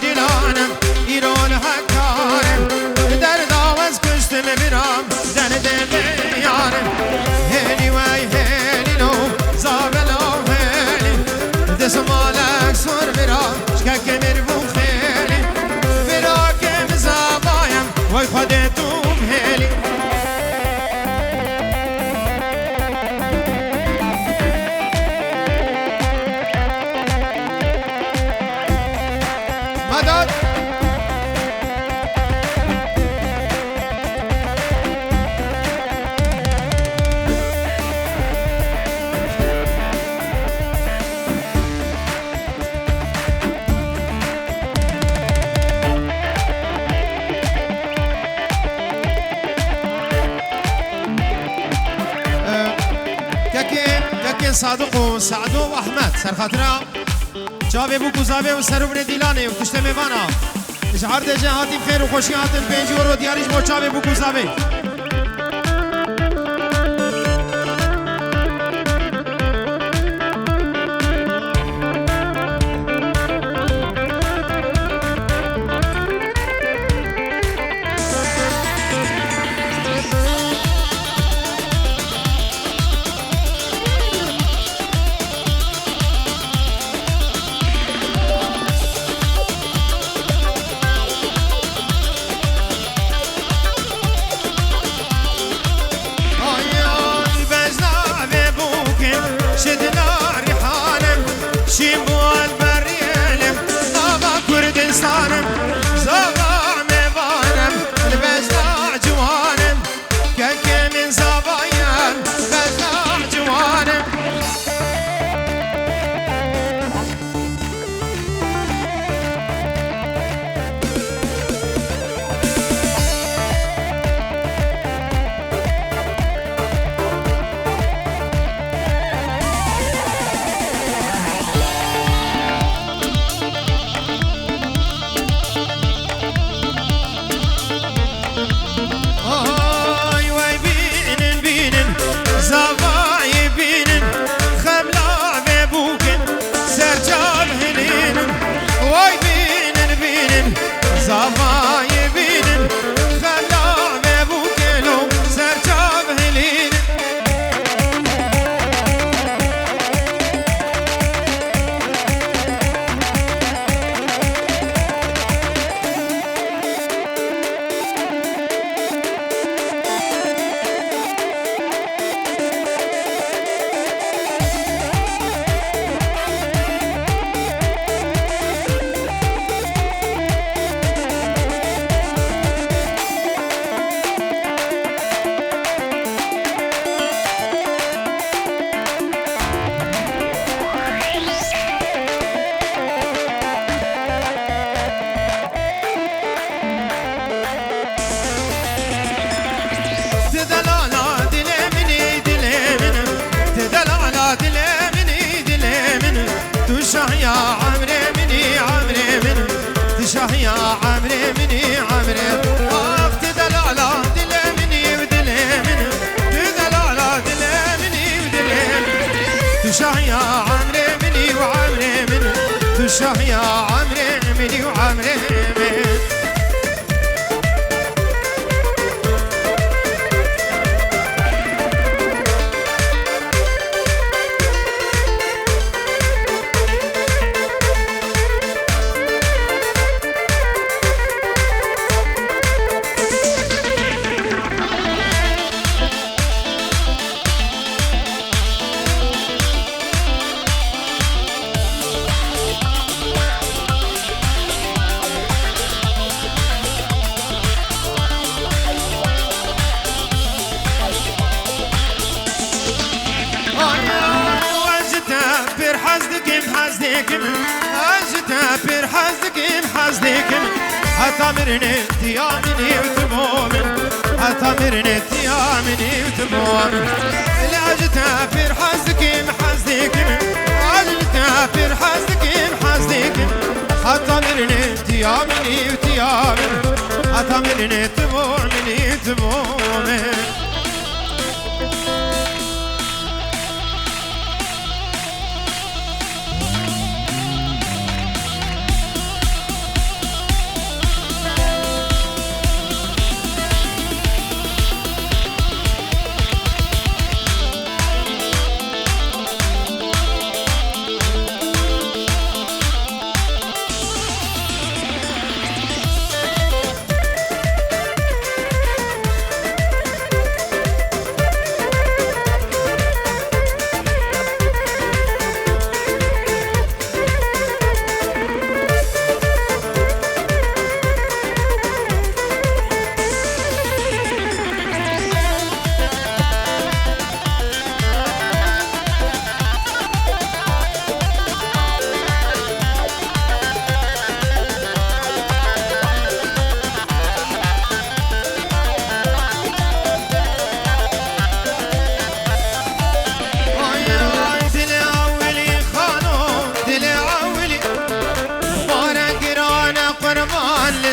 دیلانم ایران حکارم در داوز کشتم برام دن دل یارم هلی وای هلی نو زابلا هلی دست مالک سر برام شکک مربو خیلی براکم زبایم وای خودتون هلی مدد كاكين صادق وسعد واحمد سر خاطرها جابي بوكو زابي وسرو بن ديلاني وكشتم فانا اشعار دجا هاتي بخير وخوشي هاتن بينجور ودياريش بو جابي بوكو زابي شاه يا عمري مني وعمري من تشاه يا عمري مني وعمري من أتمرني تيامني وتمومن أتمرني تيامني وتمومن لاجتها في حزك محزك لاجتها في حزك محزك أتمرني تيامني وتيامن أتمرني تمومني تمومن.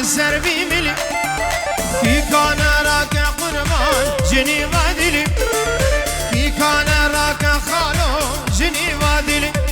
سر بیملی کی کان را که قربان جنی و دلی کی کان را که خالو جنی و دلی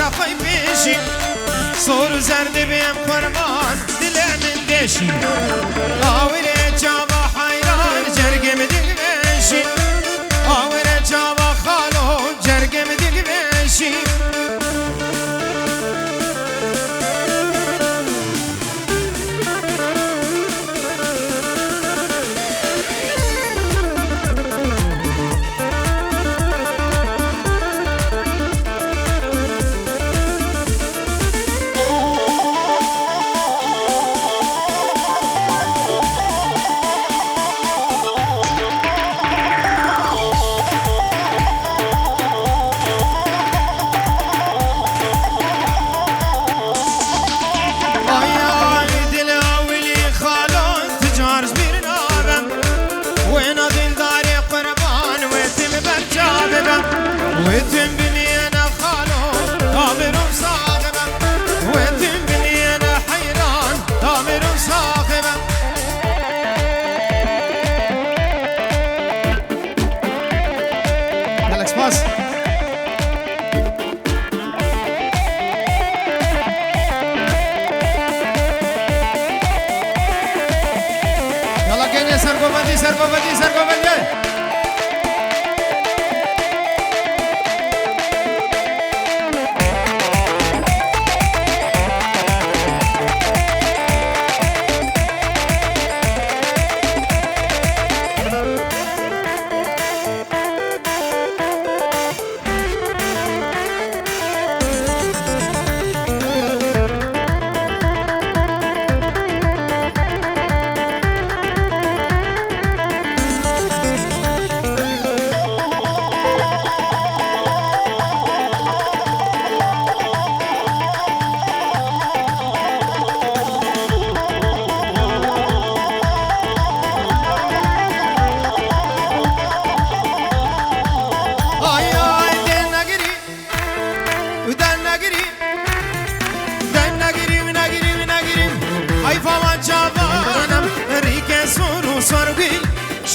رفای پیشی سور زرد بیم قربان دل من دشی آوره جاوا حیران جرگم دل بشی آوره جاوا خالو جرگم دل بشی وتم بني انا خالو طامر وصاحبه وتم بني انا حيران طامر وصاحبه بالك باص يلا كيني سرقوبتي سرقوبتي سرقوبتي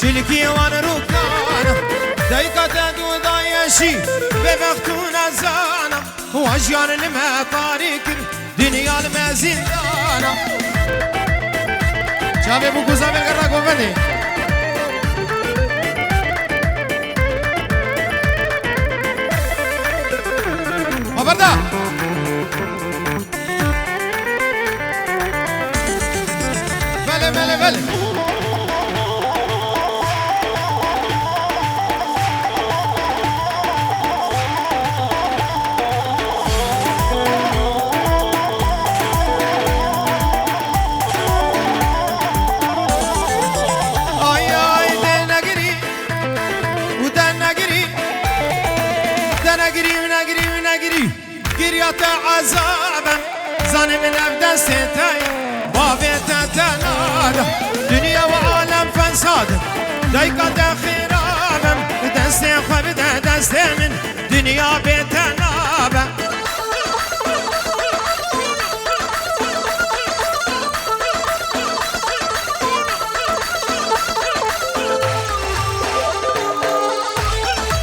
شلکی وان روکانم دایکات دو دایشی به وقتون ازانم واجیان نمه کاری کر دنیا نمه زندانم چاوه بو گوزا بگر را گوه آبرده بله بله بله گریات عذابم زانم نبدست تای بابت تناد دنیا و عالم فساد دایکات خیرابم دست خواب دست من دنیا بیتنابم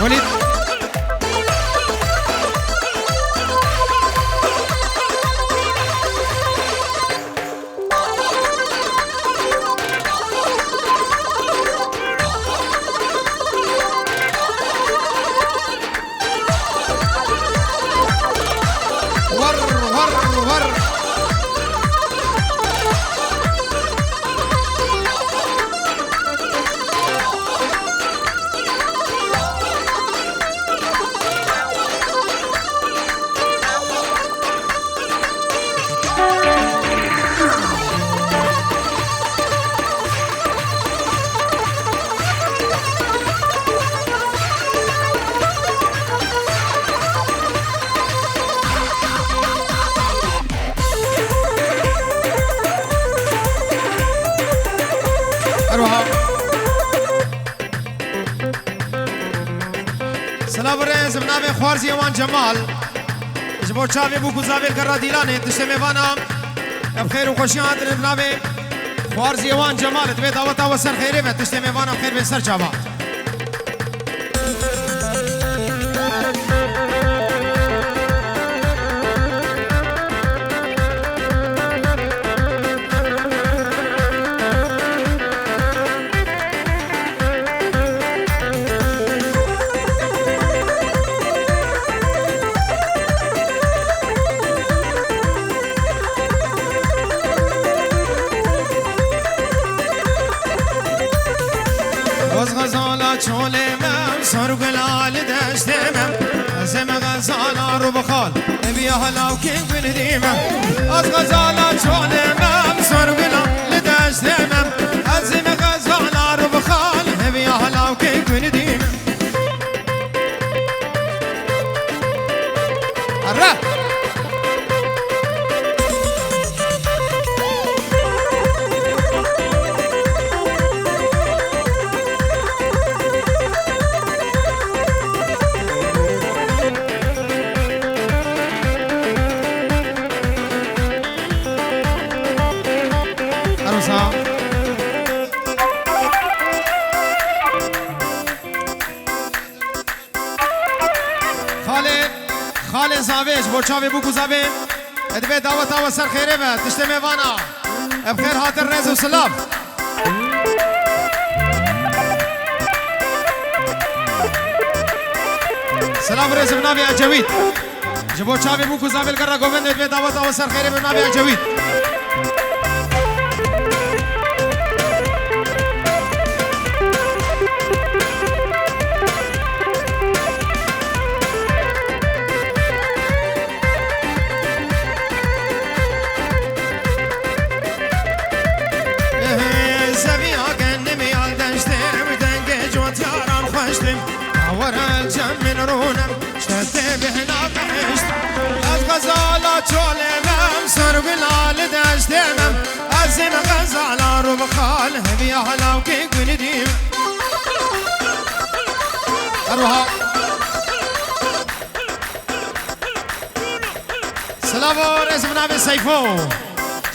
ولید بنابه خوارزی وان جمال جبو چاوی بو گزاوی کرا دیلانه تشته میوانا بخیر و خوشی آدر بنابه خوارزی وان جمال دوی دعوتا و سر خیره و تشته میوانا بخیر به سر چاوا غزالا چولمم سر گلال دشتمم ازم غزالا رو بخال بیا حالا که بندیمم از غزالا چولمم سر گلال دشتمم ازم غزالا رو بخال بیا حالا که بندیمم اره خاله زاویج بوچاوی بو گزاوی ادبه دعوتا و سر خیره و تشته میوانا بخیر حاضر رز و سلام سلام رز بنابی اجوید جبو چاوی بو گزاوی لگر گووند ادبه دعوتا و سر خیره بنابی اجوید غزالا چولمم سر بلال دشتمم ازم غزالا رو بخال هبیا حلاو که گندیم اروها سلام و رزم نام سیفو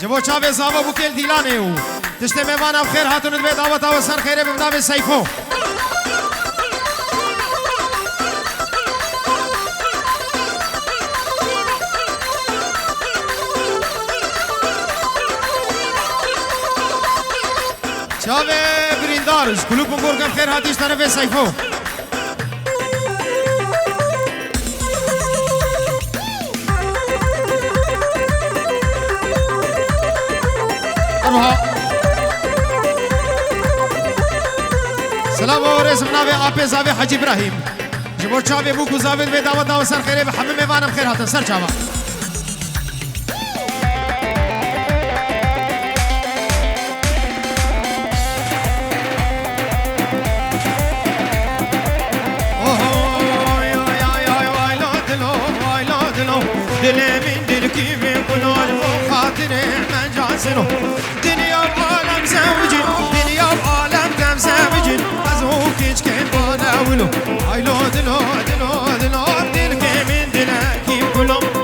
جبو چاوی زاوا بوکل دیلانه او تشته میوانم خیر هاتون دبی دعوتا و سر خیره بنام سیفو چاوه بریندارش کلوب مگرگم خیر هاتیش طرف سیفو اروها سلام و رسم ناوه آپی زاوه حاجی ابراهیم جبور چاوه بو گزاوه به دعوت و سر خیره به همه میوانم خیر هاتن سر چاوه دل من دل کی به کنار و خاطر من جاسنو دنیا عالم زوجی دنیا عالم دم زوجی از او کیچ که بالاولو ایلو دلو دلو دلو دل کی من دل کی کلم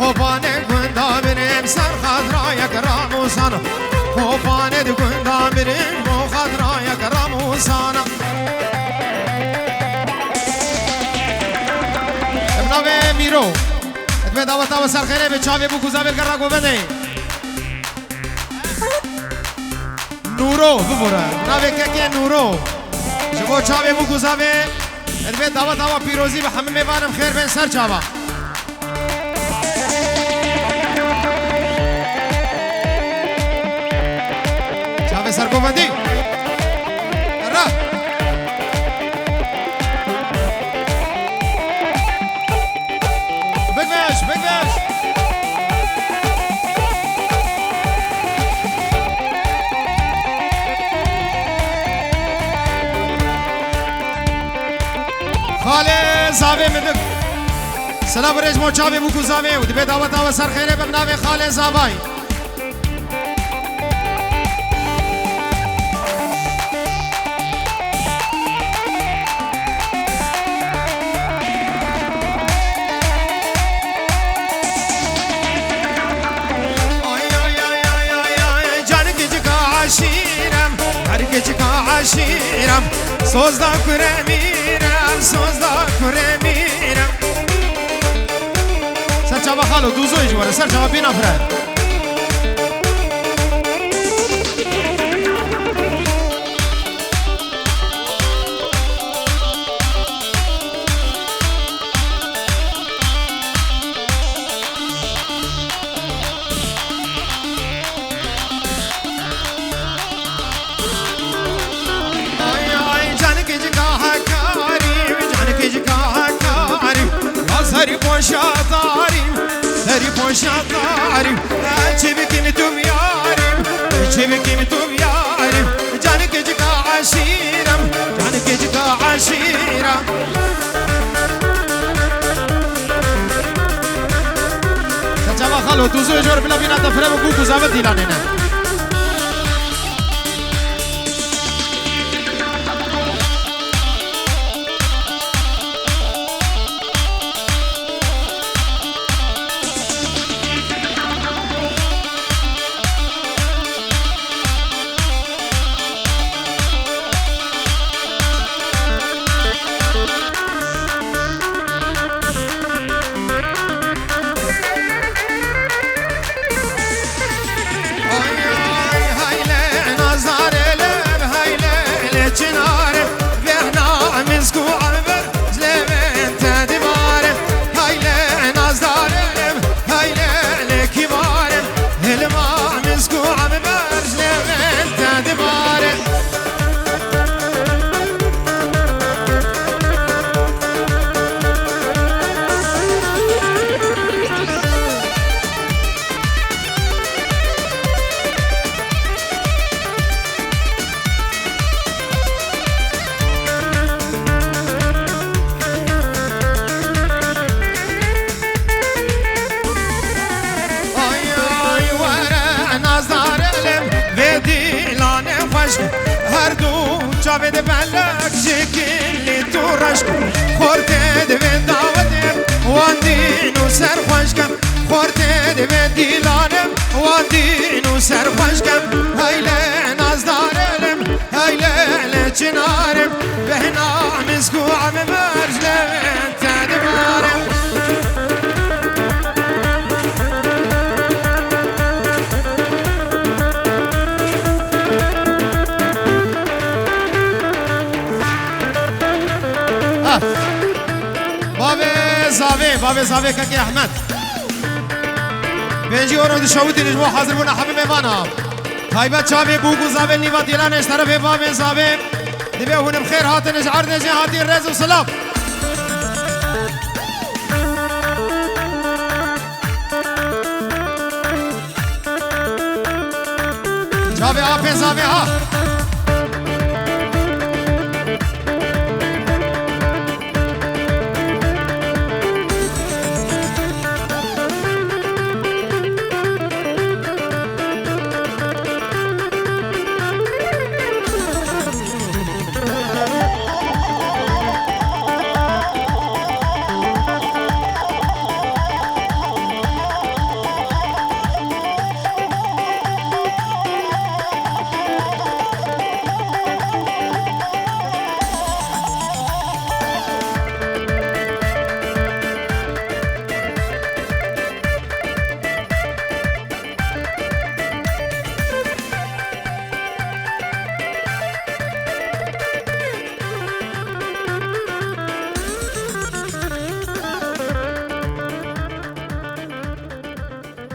خوبانه گندا بریم سر خضرای کراموسانا خوبانه گندا بریم بو خضرای کراموسانا ابناوه میرو ادبه دعوتا و سر خیره به چاوی بو گزاویل کرا گوبنده نورو ببوره ابناوه که نورو جبو چاوی بو گزاوی ادبه دعوتا و پیروزی به همه میبانم خیر بین سر چاوا سرگوبندی را خاله زاوی مدک سلام برش موچاوی بو زاوی و دبی دعوت و سر خیره بناوی خاله زاوی عشیرم سوزدا کره میرم سوزدا کره میرم سرچاوا خالو دوزوی جواره سرچاوا بی نفره سری پوشاداریم سری پوشاداریم چه بکنی تو بیاریم چه بکنی تو بیاریم جانی که جگا عشیرم جانی که جگا عشیرم سجاوا خالو دوزو جور بلا بینا تفره بگو گزاوه دیلانه نه هر دو جاوید بلک شکلی تو رشک خورده دوی داودم واندینو سر خوشکم خورده دوی دیلانم واندینو سر خوشکم هیله نازدارلم هیله چنارم بهنا مسکوعم مرجلم تدبارم بابي زاوي كاكي احمد بيجي اورو شاوتي نجمو حاضر بنا حبيب ايوانا هايبات شاوي بوكو زاوي نيفا ديلانش طرف بابي زاوي دبي هون بخير هاتي نجعر نجي هاتي الرز وسلام شاوي ابي زاوي ها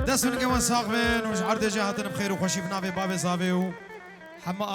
دستون که من ساق من و جعر ده جهتن بخیر و خوشی بنابه باب زاوه و همه